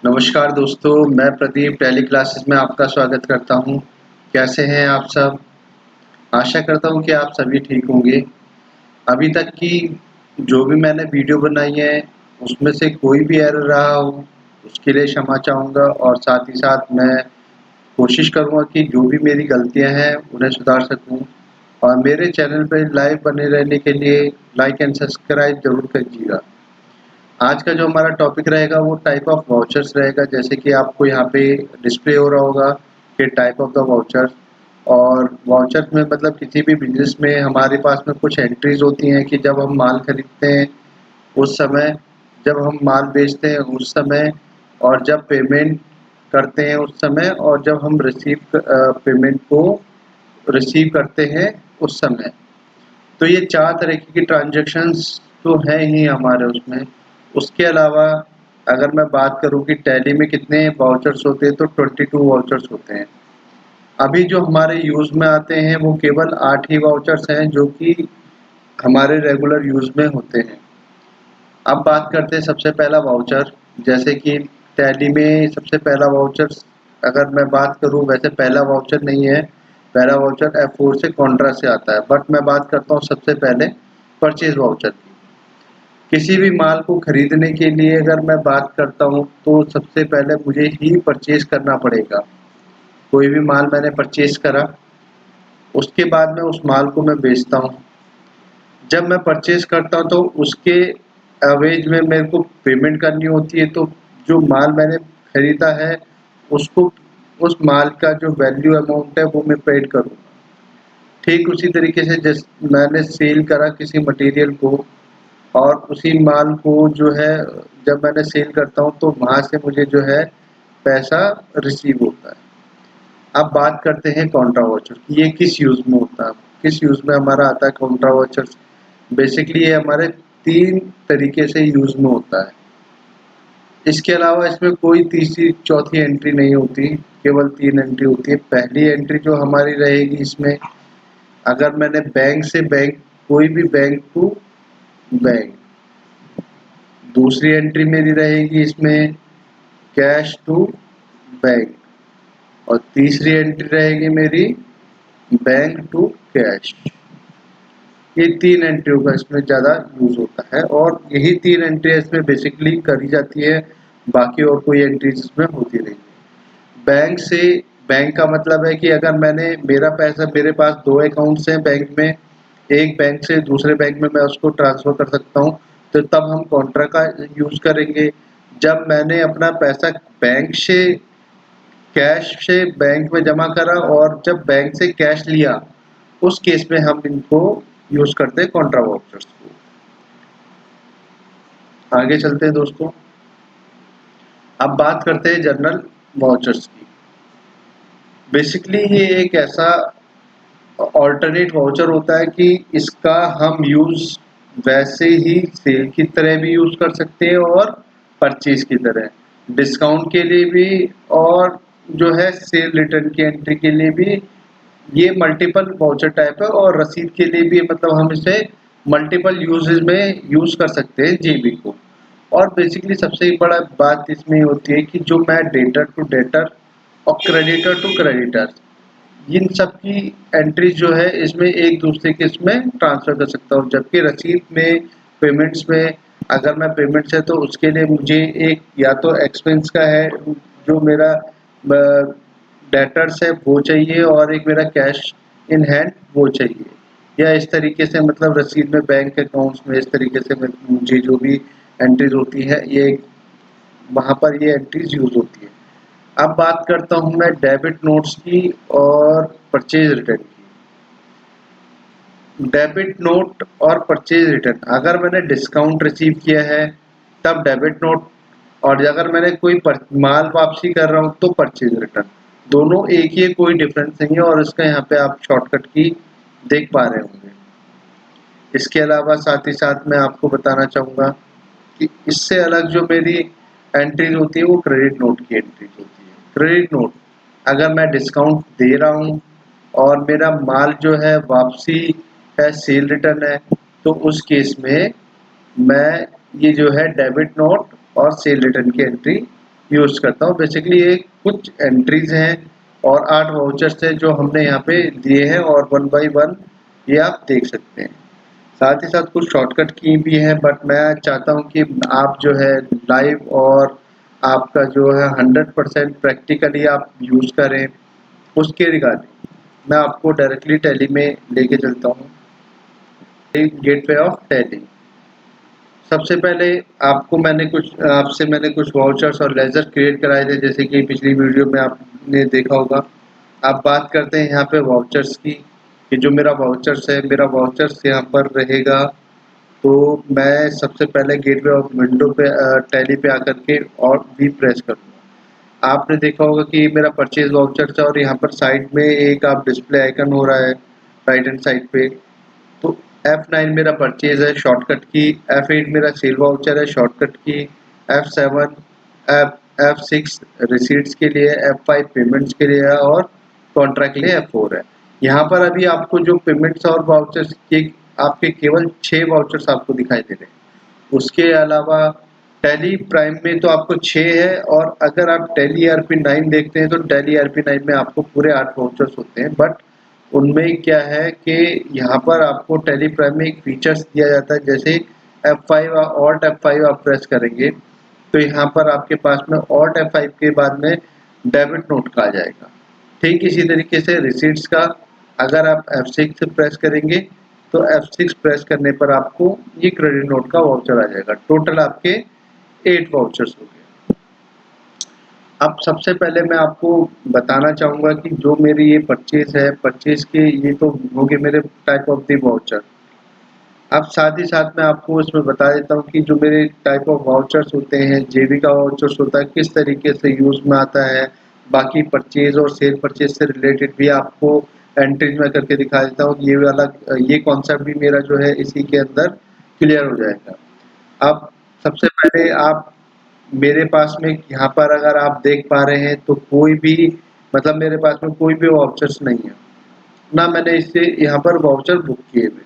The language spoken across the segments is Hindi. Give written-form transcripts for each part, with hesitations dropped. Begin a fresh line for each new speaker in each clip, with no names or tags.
नमस्कार दोस्तों, मैं प्रदीप टैली क्लासेस में आपका स्वागत करता हूं। कैसे हैं आप सब? आशा करता हूं कि आप सभी ठीक होंगे। अभी तक की जो भी मैंने वीडियो बनाई है, उसमें से कोई भी एरर रहा हो, उसके लिए क्षमा चाहूँगा और साथ ही साथ मैं कोशिश करूँगा कि जो भी मेरी गलतियाँ हैं, उन्हें सुधार सकूँ। और मेरे चैनल पे लाइव बने रहने के लिए लाइक एंड सब्सक्राइब ज़रूर कीजिएगा। आज का जो हमारा टॉपिक रहेगा वो टाइप ऑफ वाउचर्स रहेगा। जैसे कि आपको यहाँ पे डिस्प्ले हो रहा होगा कि टाइप ऑफ द वाउचर्स। और वाउचर में मतलब किसी भी बिजनेस में हमारे पास में कुछ एंट्रीज होती हैं कि जब हम माल खरीदते हैं उस समय, जब हम माल बेचते हैं उस समय, और जब पेमेंट करते हैं उस समय, और जब हम पेमेंट को रिसीव करते हैं उस समय। तो ये 4 तरीके की ट्रांज़ैक्शंस तो हैं ही हमारे उसमें। उसके अलावा अगर मैं बात करूँ कि टैली में कितने वाउचर्स होते हैं, तो 22 वाउचर्स होते हैं। अभी जो हमारे यूज़ में आते हैं वो केवल 8 ही वाउचर्स हैं जो कि हमारे रेगुलर यूज़ में होते हैं। अब बात करते हैं सबसे पहला वाउचर। जैसे कि टैली में सबसे पहला वाउचर, अगर मैं बात करूँ, वैसे पहला वाउचर नहीं है। पहला वाउचर F4 से कॉन्ट्रा से आता है, बट मैं बात करता हूँ सबसे पहले परचेज वाउचर की। किसी भी माल को खरीदने के लिए अगर मैं बात करता हूँ तो सबसे पहले मुझे ही परचेज करना पड़ेगा। कोई भी माल मैंने परचेज करा, उसके बाद में उस माल को मैं बेचता हूँ। जब मैं परचेज करता हूँ तो उसके एवरेज में मेरे को पेमेंट करनी होती है। तो जो माल मैंने खरीदा है उसको, उस माल का जो वैल्यू अमाउंट है वो मैं पेड करूँगा। ठीक उसी तरीके से जैसे मैंने सेल करा किसी मटेरियल को, और उसी माल को जो है जब मैंने सेल करता हूँ तो वहाँ से मुझे जो है पैसा रिसीव होता है। अब बात करते हैं कॉन्ट्रा वाउचर की, ये किस यूज़ में होता है, किस यूज़ में हमारा आता है कॉन्ट्रा वाउचर। बेसिकली ये हमारे 3 तरीके से यूज़ में होता है। इसके अलावा इसमें कोई तीसरी चौथी एंट्री नहीं होती, केवल 3 एंट्री होती है। पहली एंट्री जो हमारी रहेगी इसमें, अगर मैंने बैंक से बैंक, कोई भी बैंक टू बैंक। दूसरी एंट्री मेरी रहेगी इसमें कैश टू बैंक। और तीसरी एंट्री रहेगी मेरी बैंक टू कैश। ये 3 एंट्रियों का इसमें ज़्यादा यूज़ होता है, और यही 3 एंट्री इसमें बेसिकली करी जाती है। बाकी और कोई एंट्रीज इसमें होती नहीं है। बैंक से बैंक का मतलब है कि अगर मैंने, मेरा पैसा, मेरे पास 2 अकाउंट्स हैं बैंक में, एक बैंक से दूसरे बैंक में मैं उसको ट्रांसफ़र कर सकता हूँ, तो तब हम कॉन्ट्रा का यूज़ करेंगे। जब मैंने अपना पैसा बैंक से, कैश से बैंक में जमा करा और जब बैंक से कैश लिया, उस केस में हम इनको यूज़ करते हैं कॉन्ट्रा वाउचर्स को। आगे चलते हैं दोस्तों। अब बात करते हैं जनरल वाउचर्स की। बेसिकली ये एक ऐसा ऑल्टरनेट वाउचर होता है कि इसका हम यूज़ वैसे ही सेल की तरह भी यूज़ कर सकते हैं और परचेज की तरह, डिस्काउंट के लिए भी, और जो है सेल रिटर्न की एंट्री के लिए भी। ये मल्टीपल वाउचर टाइप है, और रसीद के लिए भी, मतलब हम इसे मल्टीपल यूजेज में यूज़ कर सकते हैं जेबी को। और बेसिकली सबसे बड़ा बात इसमें होती है कि जो मैं डेटर टू डेटर और क्रेडिटर टू क्रेडिटर, इन सब की एंट्रीज जो है इसमें एक दूसरे के इसमें ट्रांसफ़र कर सकता हूँ। जबकि रसीद में, पेमेंट्स में, अगर मैं पेमेंट्स है तो उसके लिए मुझे एक या तो एक्सपेंस का है जो मेरा डेटर्स है वो चाहिए, और एक मेरा कैश इन हैंड वो चाहिए। या इस तरीके से, मतलब रसीद में, बैंक अकाउंट्स में, इस तरीके से मुझे जो भी एंट्रीज होती है, ये वहाँ पर ये एंट्रीज यूज़ होती है। अब बात करता हूँ मैं डेबिट नोट्स की और परचेज रिटर्न की। डेबिट नोट और परचेज रिटर्न, अगर मैंने डिस्काउंट रिसीव किया है तब डेबिट नोट, और अगर मैंने कोई माल वापसी कर रहा हूँ तो परचेज रिटर्न। दोनों एक ही है, कोई डिफरेंस नहीं है, और इसका यहाँ पे आप शॉर्टकट की देख पा रहे होंगे। इसके अलावा साथ ही साथ मैं आपको बताना चाहूँगा कि इससे अलग जो मेरी एंट्रीज होती है वो क्रेडिट नोट की एंट्रीज होती है। क्रेडिट नोट, अगर मैं डिस्काउंट दे रहा हूँ और मेरा माल जो है वापसी है, सेल रिटर्न है, तो उस केस में मैं ये जो है डेबिट नोट और सेल रिटर्न की एंट्री यूज़ करता हूँ। बेसिकली ये कुछ एंट्रीज़ हैं और 8 वाउचर्स हैं जो हमने यहाँ पे दिए हैं और 1 बाय 1 ये आप देख सकते हैं। साथ ही साथ कुछ शॉर्टकट की भी हैं, बट मैं चाहता हूँ कि आप जो है लाइव और आपका जो है 100% प्रैक्टिकली आप यूज़ करें। उसके रिगार्डिंग मैं आपको डायरेक्टली टैली में लेके चलता हूँ। Gateway of tally. सबसे पहले आपसे मैंने कुछ वाउचर्स और लेजर क्रिएट कराए थे, जैसे कि पिछली वीडियो में आपने देखा होगा। अब बात करते हैं यहाँ पे वाउचर्स की, कि जो मेरा वाउचर्स यहाँ पर रहेगा। तो मैं सबसे पहले गेटवे ऑफ विंडो पे टैली पे आकर के और भी प्रेस करूँगा। आपने देखा होगा कि मेरा परचेज वाउचर है और यहाँ पर साइड में एक आप डिस्प्ले आइकन हो रहा है राइट हैंड साइड पे। तो F9 मेरा परचेज है शॉर्टकट की, F8 मेरा सेल वाउचर है शॉर्टकट की, F7 F6 रिसीट्स के लिए, F5 पेमेंट्स के लिए और कॉन्ट्रैक्ट के लिए F4 है। यहाँ पर अभी आपको जो पेमेंट्स और वाउचर्स के आपके केवल 6 वाउचर्स आपको दिखाई दे रहे हैं। उसके अलावा टैली प्राइम में तो आपको 6 है, और अगर आप टैली ERP9 देखते हैं तो टैली ERP9 में आपको पूरे 8 वाउचर्स होते हैं। बट उनमें क्या है कि यहाँ पर आपको टैली प्राइम में एक फीचर्स दिया जाता है, जैसे F5 ऑल्ट F5 आप प्रेस करेंगे तो यहाँ पर आपके पास में ऑल्ट F5 के बाद में डेबिट नोट का आ जाएगा। ठीक इसी तरीके से रिसीट्स का अगर आप F6 प्रेस करेंगे तो F6 प्रेस करने पर आपको ये क्रेडिट नोट का वाउचर आ जाएगा। टोटल आपके 8 वाउचर्स हो गए। अब सबसे पहले मैं आपको बताना चाहूँगा कि जो मेरी ये परचेज़ है, परचेज़ के ये तो हो गए मेरे टाइप ऑफ द वाउचर। अब साथ ही साथ मैं आपको इसमें बता देता हूँ कि जो मेरे टाइप ऑफ वाउचर्स होते हैं, जेबी का वाउचर्स होता है, किस तरीके से यूज़ में आता है। बाकी परचेज़ और सेल परचेज़ से रिलेटेड भी आपको एंट्रीज में करके दिखा देता हूँ। ये कॉन्सेप्ट भी मेरा जो है इसी के अंदर क्लियर हो जाएगा। अब सबसे पहले आप मेरे पास में यहाँ पर अगर आप देख पा रहे हैं तो कोई भी मतलब मेरे पास में कोई भी वाउचर्स नहीं है, ना मैंने इससे यहाँ पर वाउचर बुक किए हुए।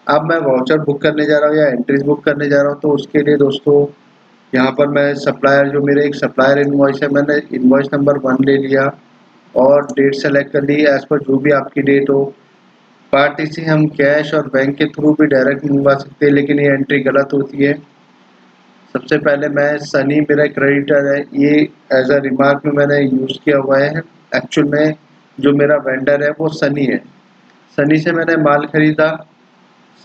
अब मैं वाउचर बुक करने जा रहा हूँ या एंट्रीज बुक करने जा रहा हूँ, तो उसके लिए दोस्तों यहाँ पर मैं सप्लायर जो मेरे एक सप्लायर इनवॉइस है, मैंने इनवॉइस नंबर 1 ले लिया और डेट सेलेक्ट कर ली एज पर जो भी आपकी डेट हो। पार्टी हम कैश और बैंक के थ्रू भी डायरेक्ट मंगवा सकते हैं, लेकिन ये एंट्री गलत होती है। सबसे पहले मैं सनी मेरा क्रेडिटर है, ये एज अ रिमार्क में मैंने यूज़ किया हुआ है। एक्चुअल में जो मेरा वेंडर है वो सनी है। सनी से मैंने माल खरीदा,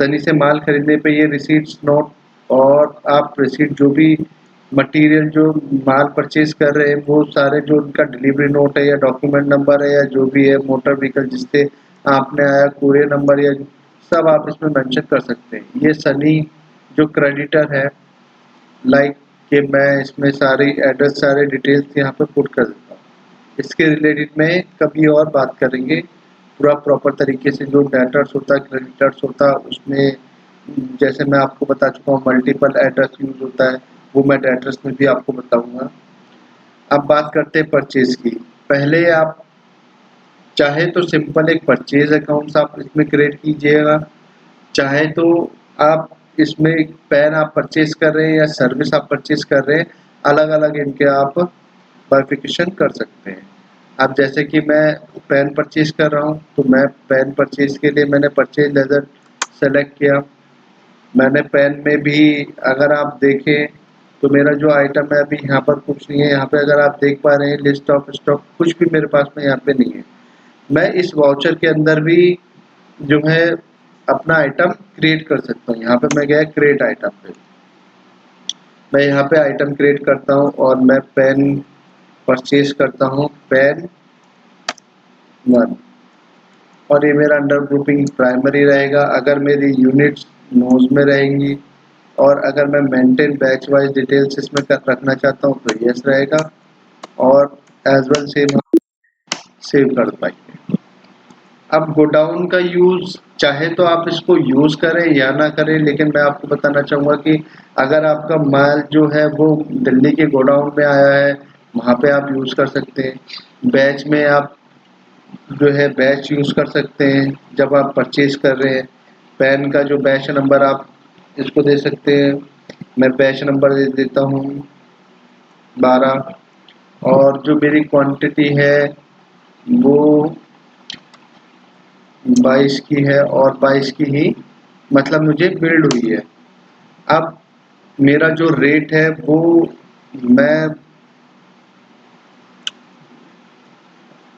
सनी से माल खरीदने पे ये रिसीट्स नोट और आप रिसीट जो भी मटेरियल जो माल परचेज कर रहे हैं वो सारे जो उनका डिलीवरी नोट है या डॉक्यूमेंट नंबर है या जो भी है मोटर व्हीकल जिससे आपने आया कूरियर नंबर या सब आप इसमें मेंशन कर सकते हैं। ये सनी जो क्रेडिटर है, लाइक कि मैं इसमें सारी एड्रेस सारे डिटेल्स यहाँ पे पुट कर देता हूँ। इसके रिलेटेड में कभी और बात करेंगे पूरा प्रॉपर तरीके से। जो डेटर्स होता है क्रेडिटर्स होता है उसमें जैसे मैं आपको बता चुका हूँ मल्टीपल एड्रेस यूज होता है, वो मैं डेटर्स में भी आपको बताऊंगा। अब बात करते हैं परचेज की। पहले आप चाहे तो सिंपल एक परचेज अकाउंट आप इसमें क्रिएट कीजिएगा, चाहे तो आप इसमें पेन आप परचेज कर रहे हैं या सर्विस आप परचेज कर रहे हैं, अलग अलग इनके आप बाइफिकेशन कर सकते हैं। अब जैसे कि मैं पेन परचेज कर रहा हूँ तो मैं पेन परचेज के लिए मैंने परचेज लेजर सेलेक्ट किया। मैंने पेन में भी अगर आप देखें तो मेरा जो आइटम है अभी यहाँ पर कुछ नहीं है। यहाँ पे अगर आप देख पा रहे हैं लिस्ट ऑफ स्टॉक कुछ भी मेरे पास में यहाँ पे नहीं है। मैं इस वाउचर के अंदर भी जो है अपना आइटम क्रिएट कर सकता हूँ। यहाँ पे मैं गया क्रिएट आइटम पे, मैं यहाँ पे आइटम क्रिएट करता हूँ और मैं पेन परचेज करता हूँ, पेन 1, और ये मेरा अंडर ग्रुपिंग प्राइमरी रहेगा। अगर मेरी यूनिट्स नोज में रहेंगी और अगर मैं मेंटेन बैच वाइज डिटेल्स इसमें रखना चाहता हूँ तो यस रहेगा, और एज वेल सेव कर पाएंगे। अब गोडाउन का यूज़ चाहे तो आप इसको यूज़ करें या ना करें, लेकिन मैं आपको बताना चाहूँगा कि अगर आपका माल जो है वो दिल्ली के गोडाउन में आया है वहाँ पे आप यूज़ कर सकते हैं। बैच में आप जो है बैच यूज़ कर सकते हैं जब आप परचेज कर रहे हैं। पैन का जो बैच नंबर आप इसको दे सकते हैं, मैं बैच नंबर दे देता हूँ 12 और जो मेरी क्वांटिटी है वो 22 की है और 22 की ही मतलब मुझे बिल्ड हुई है। अब मेरा जो रेट है वो मैं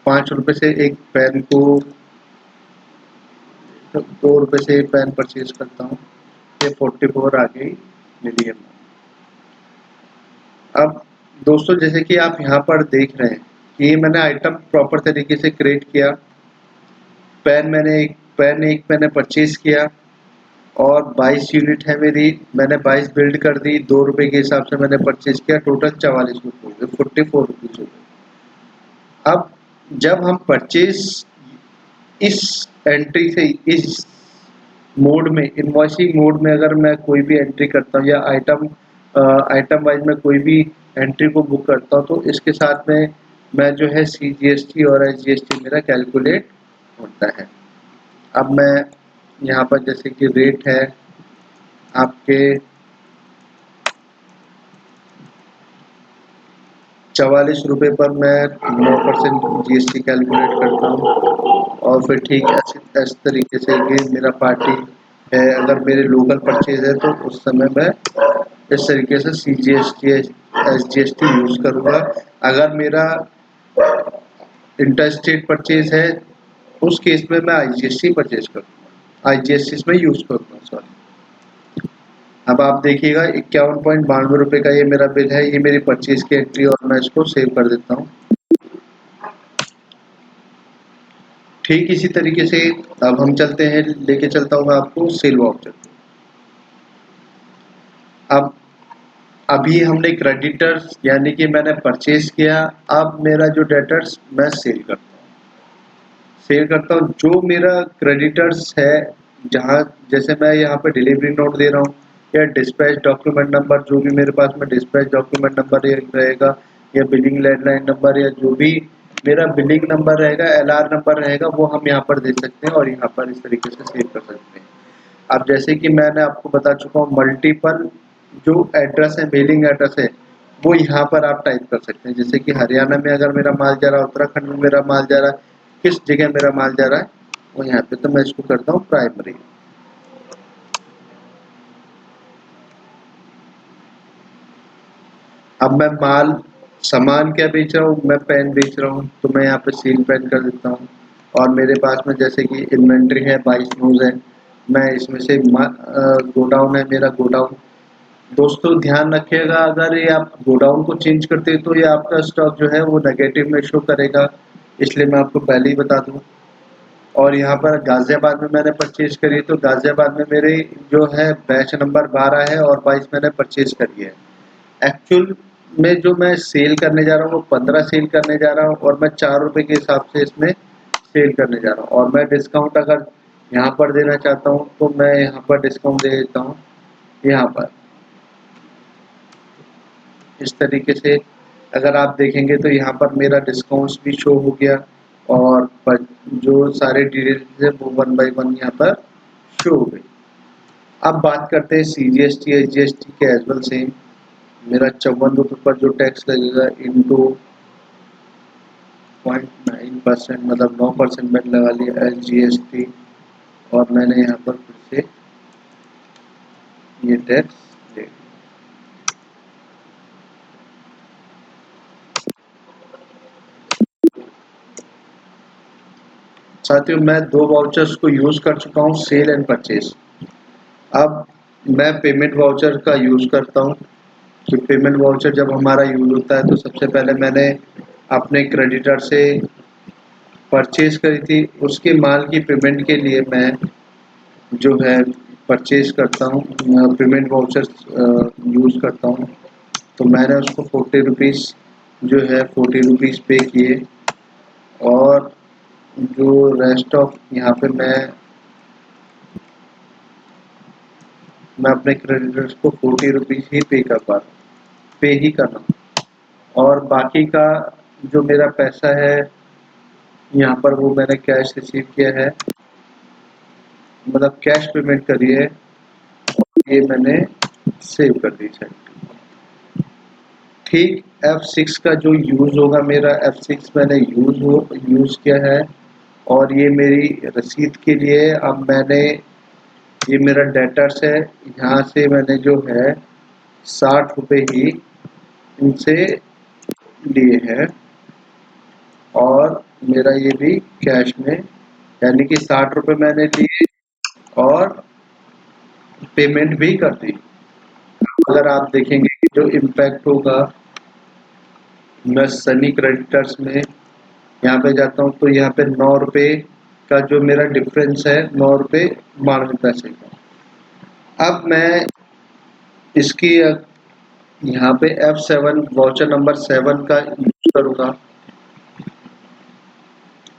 5 रुपए से एक पेन को 2 रुपए से पेन परचेज करता हूँ। ये 44 आ गई मेरी अमाउंट। अब दोस्तों जैसे कि आप यहाँ पर देख रहे हैं कि ये मैंने आइटम प्रॉपर तरीके से क्रिएट किया। पेन एक मैंने परचेज किया और 22 यूनिट है मेरी, मैंने 22 बिल्ड कर दी, 2 रुपए के हिसाब से मैंने परचेज किया, टोटल 44 रुपये हो गए, 44 रुपीज हो गए। अब जब हम परचेज इस एंट्री से इस मोड में इनवॉइसिंग मोड में अगर मैं कोई भी एंट्री करता हूँ या आइटम वाइज में कोई भी एंट्री को बुक करता हूँ तो इसके साथ में मैं जो है CGST और SGST मेरा कैलकुलेट होता है। अब मैं यहाँ पर जैसे कि रेट है आपके 44 रुपये पर मैं 9% GST कैलकुलेट करता हूँ और फिर ठीक इस तरीके से ये मेरा पार्टी है। अगर मेरे लोकल परचेज है तो उस समय मैं इस तरीके से CGST SGST यूज़ करूँगा। अगर मेरा इंटर स्टेट परचेज है उस केस में मैं IGST परचेज करूँगा, IGST इसमें यूज़ करूँगा, सॉरी। अब आप देखिएगा 51.92 रुपये का ये मेरा बिल है, ये मेरी परचेज की एंट्री और मैं इसको सेव कर देता हूँ। ठीक इसी तरीके से अब हम चलते हैं, लेके चलता हूँ मैं आपको सेल वाउचर। अब अभी हमने क्रेडिटर्स यानी कि मैंने परचेज किया, अब मेरा जो डेटर्स मैं सेल करता हूँ जो मेरा क्रेडिटर्स है, जहाँ जैसे मैं यहाँ पे डिलीवरी नोट दे रहा हूँ या डिस्पैच डॉक्यूमेंट नंबर, जो भी मेरे पास में डिस्पैच डॉक्यूमेंट नंबर रहेगा या बिलिंग लैंडलाइन नंबर या जो भी मेरा बिलिंग नंबर रहेगा, LR नंबर रहेगा, वो हम यहाँ पर दे सकते हैं और यहाँ पर इस तरीके से सेव कर सकते हैं। अब जैसे कि मैंने आपको बता चुका हूँ मल्टीपल जो एड्रेस है, मेलिंग एड्रेस है, वो यहाँ पर आप टाइप कर सकते हैं। जैसे कि हरियाणा में अगर मेरा माल जा रहा है, उत्तराखंड में मेरा माल जा रहा है, किस जगह मेरा माल जा रहा है वो यहाँ पे, तो मैं इसको करता हूँ प्राइमरी। अब मैं सामान क्या बेच रहा हूँ, मैं पेन बेच रहा हूँ तो मैं यहाँ पे सील पेन कर देता हूँ। और मेरे पास में जैसे कि इन्वेंट्री है 22 न्यूज़ है, मैं इसमें से गोडाउन है मेरा गोडाउन। दोस्तों ध्यान रखिएगा, अगर ये आप गोडाउन को चेंज करते हैं तो ये आपका स्टॉक जो है वो नेगेटिव में शो करेगा, इसलिए मैं आपको पहले ही बता दूं। और यहाँ पर गाजियाबाद में मैंने परचेज करी तो गाजियाबाद में मेरे जो है बैच नंबर 12 है और 22 मैंने परचेज करी है। एक्चुअल में जो मैं सेल करने जा रहा हूँ वो 15 सेल करने जा रहा हूँ और मैं 4 रुपये के हिसाब से इसमें सेल करने जा रहा हूँ। और मैं डिस्काउंट अगर यहाँ पर देना चाहता हूँ तो मैं यहाँ पर डिस्काउंट दे देता हूँ यहाँ पर इस तरीके से। अगर आप देखेंगे तो यहाँ पर मेरा डिस्काउंट्स भी शो हो गया और जो सारे डिटेल्स है वो 1 बाय 1 यहाँ पर शो हो गई। अब बात करते हैं CGST SGST के एज वेल सेम। मेरा 54 रुपये पर जो टैक्स लगेगा इंटू 0.9% मतलब 9% मैंने लगा लिया SGST और मैंने यहाँ पर फिर से ये टैक्स ले लिया। साथियों मैं 2 वाउचर्स को यूज़ कर चुका हूँ, सेल एंड परचेज। अब मैं पेमेंट वाउचर का यूज़ करता हूँ कि पेमेंट वाउचर जब हमारा यूज़ होता है तो सबसे पहले मैंने अपने क्रेडिटर से परचेज करी थी, उसके माल की पेमेंट के लिए मैं जो है परचेज करता हूँ, पेमेंट वाउचर यूज़ करता हूँ। तो मैंने उसको 40 रुपीज़ जो है 40 रुपीज़ पे किए और जो रेस्ट ऑफ यहाँ पे मैं अपने क्रेडिटर्स को 40 रुपीज़ ही पे ही कर रहा हूँ और बाकी का जो मेरा पैसा है यहाँ पर वो मैंने कैश रिसीव किया है, मतलब कैश पेमेंट करी है और ये मैंने सेव कर दी है। ठीक F6 का जो यूज़ होगा मेरा F6 मैंने यूज़ किया है और ये मेरी रसीद के लिए अब मैंने ये मेरा डेटर्स है, यहाँ से मैंने जो है 60 रुपये ही इनसे लिए हैं और मेरा ये भी कैश में, यानी कि 60 रुपये मैंने लिए और पेमेंट भी कर दी। अगर आप देखेंगे कि जो इम्पैक्ट होगा, मैं सनी क्रेडिटर्स में यहाँ पे जाता हूँ तो यहाँ पे 9 रुपये का जो मेरा डिफरेंस है, 9 रुपये 92 पैसे का। अब मैं इसकी यहाँ पे F7 वाउचर नंबर 7 का यूज करूँगा।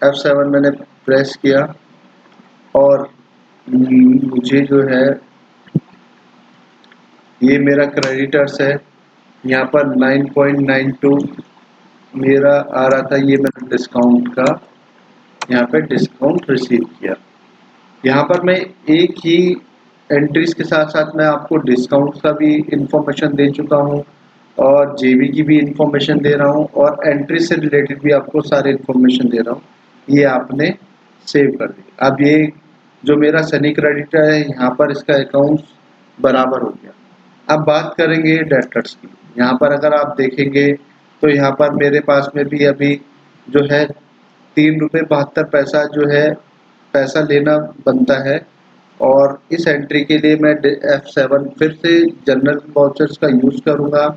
F7 मैंने प्रेस किया और मुझे जो है ये मेरा क्रेडिटर्स है, यहाँ पर 9.92 मेरा आ रहा था, ये मैंने डिस्काउंट का यहाँ पे डिस्काउंट रिसीव किया। यहाँ पर मैं एक ही एंट्रीज के साथ साथ मैं आपको डिस्काउंट का भी इंफॉर्मेशन दे चुका हूँ और जेबी की भी इंफॉर्मेशन दे रहा हूँ और एंट्री से रिलेटेड भी आपको सारे इंफॉर्मेशन दे रहा हूँ। ये आपने सेव कर दी। अब ये जो मेरा सनी क्रेडिटर है, यहाँ पर इसका अकाउंट बराबर हो गया। अब बात करेंगे डेटर्स की। यहाँ पर अगर आप देखेंगे तो यहाँ पर मेरे पास में भी अभी जो है 3 रुपये 72 पैसा जो है पैसा लेना बनता है और इस एंट्री के लिए मैं F7 फिर से जनरल वाउचर्स का यूज़ करूँगा।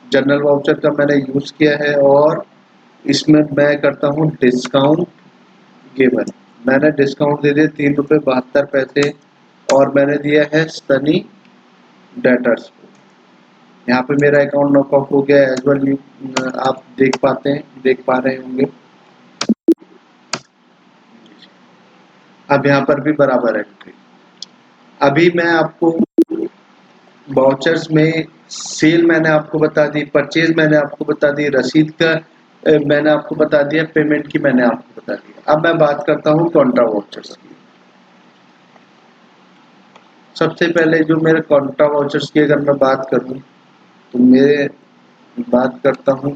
जनरल वाउचर का मैंने यूज़ किया है और इसमें मैं करता हूँ डिस्काउंट गिवन। मैंने डिस्काउंट दे दिया 3 रुपये 72 पैसे और मैंने दिया है सनी डेटर्स को। यहाँ पे मेरा अकाउंट नॉकआउट हो गया एज वेल, आप देख पा रहे होंगे। अब यहाँ पर भी बराबर एंट्री। अभी मैं आपको वाउचर्स में सेल मैंने आपको बता दी, परचेज मैंने आपको बता दी, रसीद का मैंने आपको बता दिया, पेमेंट की मैंने आपको बता दिया। अब मैं बात करता हूँ कॉन्ट्रा वाउचर्स की। सबसे पहले जो मेरे कॉन्ट्रा वाउचर्स की अगर मैं बात करूँ तो बात करता हूँ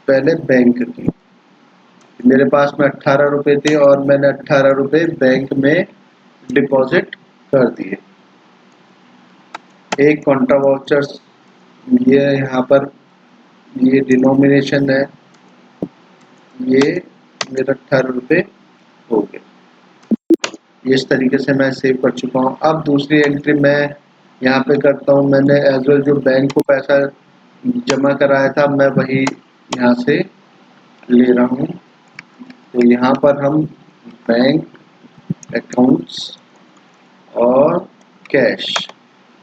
पहले बैंक की। मेरे पास में 18 रुपये थे और मैंने 18 रुपये बैंक में डिपॉजिट कर दिए। एक कॉन्ट्रा वाउचर्स, ये यहाँ पर ये डिनोमिनेशन है, ये मेरा 18 रुपये हो गए। इस तरीके से मैं सेव कर चुका हूँ। अब दूसरी एंट्री मैं यहाँ पे करता हूँ। मैंने एज वेल जो बैंक को पैसा जमा कराया था मैं वही यहाँ से ले रहा हूँ। तो यहाँ पर हम बैंक अकाउंट्स और कैश,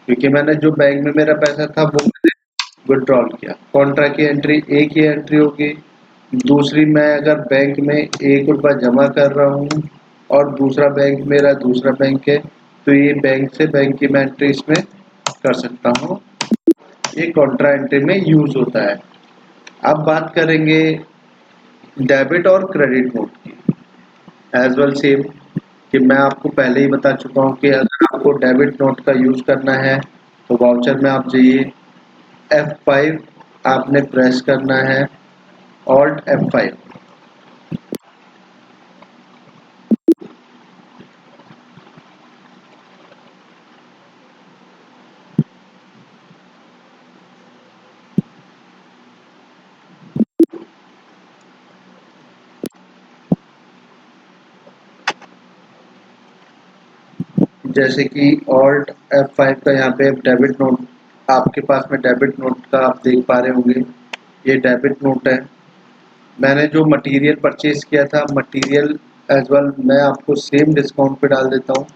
क्योंकि मैंने जो बैंक में मेरा पैसा था वो मैंने विड्रॉल किया। कॉन्ट्रा की एंट्री एक ही एंट्री होगी। दूसरी, मैं अगर बैंक में 1 रुपया जमा कर रहा हूँ और दूसरा बैंक मेरा दूसरा बैंक है तो ये बैंक से बैंक की मैं एंट्री इसमें कर सकता हूँ। ये कॉन्ट्रा एंट्री में यूज होता है। अब बात करेंगे डेबिट और क्रेडिट नोट की। एज वेल सेम कि मैं आपको पहले ही बता चुका हूँ कि अगर आपको डेबिट नोट का यूज़ करना है तो वाउचर में आप जाइए, F5 आपने प्रेस करना है, ऑल्ट F5। जैसे कि ऑल्ट F5 का यहाँ पे डेबिट नोट, आपके पास में डेबिट नोट का आप देख पा रहे होंगे, ये डेबिट नोट है। मैंने जो मटेरियल परचेज किया था, मटेरियल एज वेल मैं आपको सेम डिस्काउंट पे डाल देता हूँ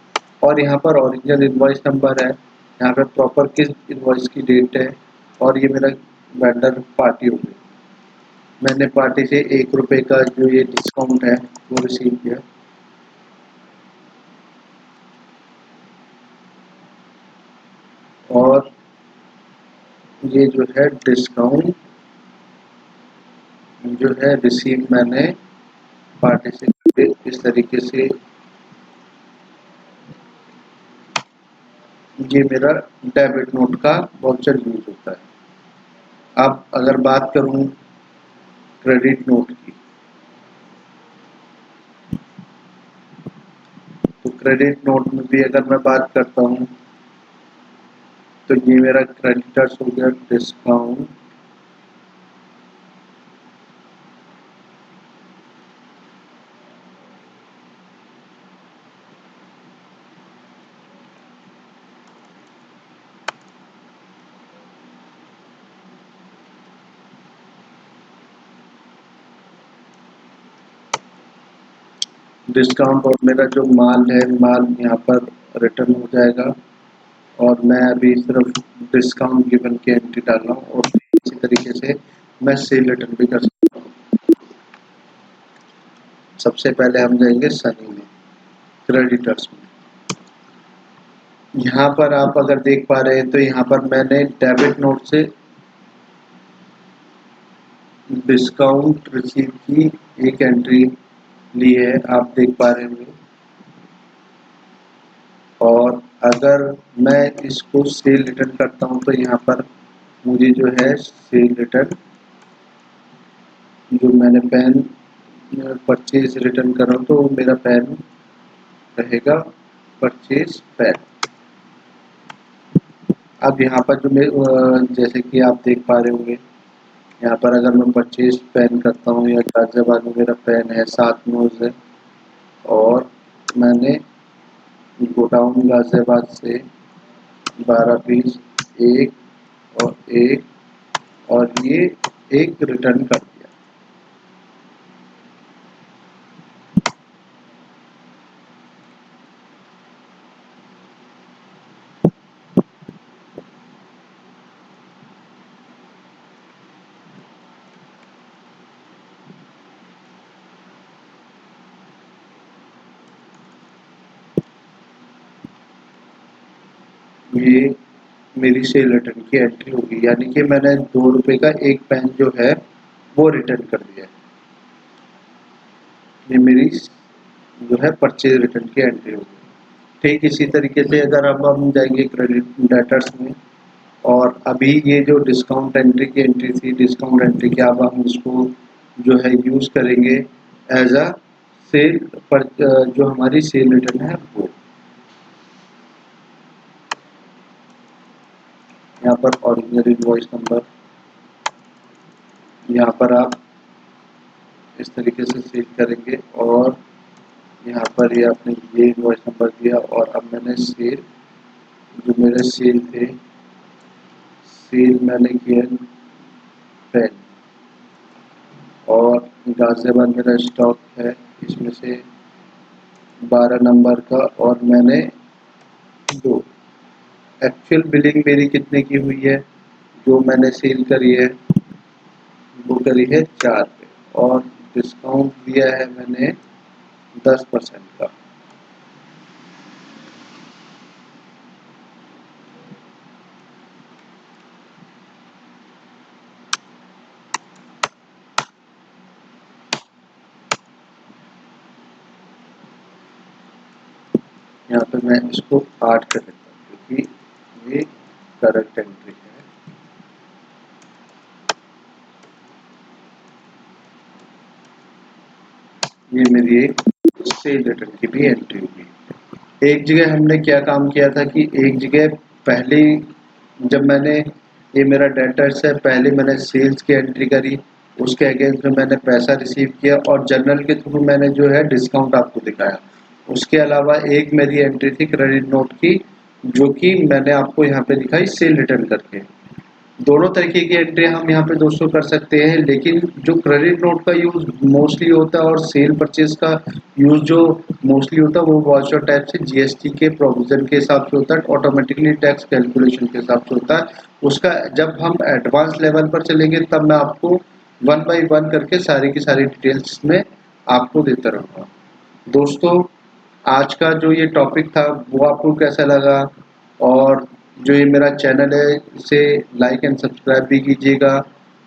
और यहाँ पर ओरिजिनल इनवॉइस नंबर है, यहाँ पे प्रॉपर किस इनवॉइस की डेट है और ये मेरा वेंडर पार्टी हो गई। मैंने पार्टी से 1 रुपये का जो ये डिस्काउंट है वो रिसीव किया। और ये जो है डिस्काउंट जो है रिसीव मैंने पार्टी से इस तरीके से, ये मेरा डेबिट नोट का वाउचर यूज होता है। अब अगर बात करूं क्रेडिट नोट की, तो क्रेडिट नोट में भी अगर मैं बात करता हूं तो ये मेरा क्रेडिटर्स हो गया, डिस्काउंट डिस्काउंट और मेरा जो माल है, माल यहाँ पर रिटर्न हो जाएगा और मैं अभी सिर्फ डिस्काउंट गिवन की एंट्री डाल रहा हूँ और इसी तरीके से मैं सेल रिटर्न भी कर सकता हूँ। सबसे पहले हम जाएंगे सनी में, क्रेडिटर्स में। यहाँ पर आप अगर देख पा रहे हैं तो यहाँ पर मैंने डेबिट नोट से डिस्काउंट रिसीव की एक एंट्री ली है, आप देख पा रहे होंगे। और अगर मैं इसको सेल रिटर्न करता हूँ तो यहाँ पर मुझे जो है सेल रिटर्न, जो मैंने पेन परचेज रिटर्न कर रहा हूँ तो मेरा पेन रहेगा परचेज पेन। अब यहाँ पर जो मैं जैसे कि आप देख पा रहे होंगे, यहाँ पर अगर मैं परचेज पेन करता हूँ या गाजियाबाद में मेरा पेन है, 7 नोज है और मैंने गोडाउन गाजियाबाद से 12 पीस, एक और एक और ये एक रिटर्न कर दिया। ये मेरी सेल रिटर्न की एंट्री होगी, यानी कि मैंने 2 रुपए का एक पेन जो है वो रिटर्न कर दिया। ये मेरी जो है परचेज रिटर्न की एंट्री होगी। ठीक इसी तरीके से अगर अब हम जाएंगे क्रेडिट डेटर्स में, और अभी ये जो डिस्काउंट एंट्री की एंट्री थी, डिस्काउंट एंट्री की अब हम इसको जो है यूज़ करेंगे एज अ सेल पर, जो हमारी सेल रिटर्न है वो। यहाँ पर ओरिजिनल इनवॉइस नंबर, यहाँ पर आप इस तरीके से सेल करेंगे और यहाँ पर ये आपने ये इनवॉइस नंबर दिया और अब मैंने सेल, जो मेरे सेल थे, सेल मैंने किया पेन और गाजियाबाद मेरा स्टॉक है इसमें से 12 नंबर का और मैंने 2। एक्चुअल बिलिंग मेरी कितने की हुई है, जो मैंने सेल करी है वो करी है 4 पे और डिस्काउंट दिया है मैंने 10% का। यहाँ पे मैं इसको 8 कर देता हूँ क्योंकि ये करेक्ट एंट्री है। ये मेरी एक सेल रिटर्न की भी एंट्री होगी। एक जगह हमने क्या काम किया था कि एक जगह पहले जब मैंने, ये मेरा डेटर्स है, पहले मैंने सेल्स की एंट्री करी, उसके अगेंस्ट में मैंने पैसा रिसीव किया और जर्नल के थ्रू मैंने जो है डिस्काउंट आपको दिखाया। उसके अलावा एक मेरी एंट्री थी क्रेडिट नोट की, जो कि मैंने आपको यहाँ पे दिखाई सेल रिटर्न करके। दोनों तरीके की एंट्री हम यहाँ पे दोस्तों कर सकते हैं, लेकिन जो क्रेडिट नोट का यूज़ मोस्टली होता है और सेल परचेज का यूज़ जो मोस्टली होता है वो वाउचर टाइप से जीएसटी के प्रोविजन के हिसाब से होता है, ऑटोमेटिकली टैक्स कैलकुलेशन के हिसाब से होता है। उसका जब हम एडवांस लेवल पर चलेंगे तब मैं आपको 1 बाई 1 करके सारी की सारी डिटेल्स में आपको देता रहूँगा। दोस्तों, आज का जो ये टॉपिक था वो आपको कैसा लगा, और जो ये मेरा चैनल है इसे लाइक एंड सब्सक्राइब भी कीजिएगा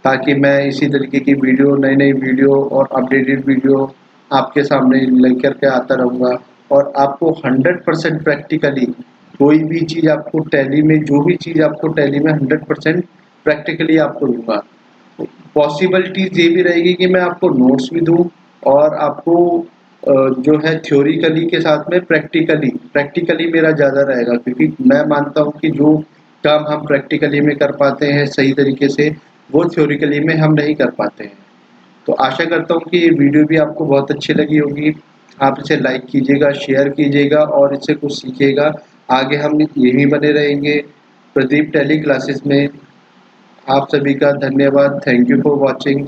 ताकि मैं इसी तरीके की वीडियो, नई नई वीडियो और अपडेटेड वीडियो आपके सामने लेकर के आता रहूँगा। और आपको 100% प्रैक्टिकली कोई भी चीज़ आपको टैली में, जो भी चीज़ आपको टैली में 100% प्रैक्टिकली आपको दूँगा। पॉसिबिलिटीज़ ये भी रहेगी कि मैं आपको नोट्स भी दूँ और आपको जो है थ्योरिकली के साथ में प्रैक्टिकली मेरा ज़्यादा रहेगा, क्योंकि मैं मानता हूँ कि जो काम हम प्रैक्टिकली में कर पाते हैं सही तरीके से, वो थ्योरिकली में हम नहीं कर पाते हैं। तो आशा करता हूँ कि ये वीडियो भी आपको बहुत अच्छी लगी होगी। आप इसे लाइक कीजिएगा, शेयर कीजिएगा और इससे कुछ सीखिएगा। आगे हम यहीं बने रहेंगे प्रदीप टेली क्लासेस में। आप सभी का धन्यवाद। Thank you for watching.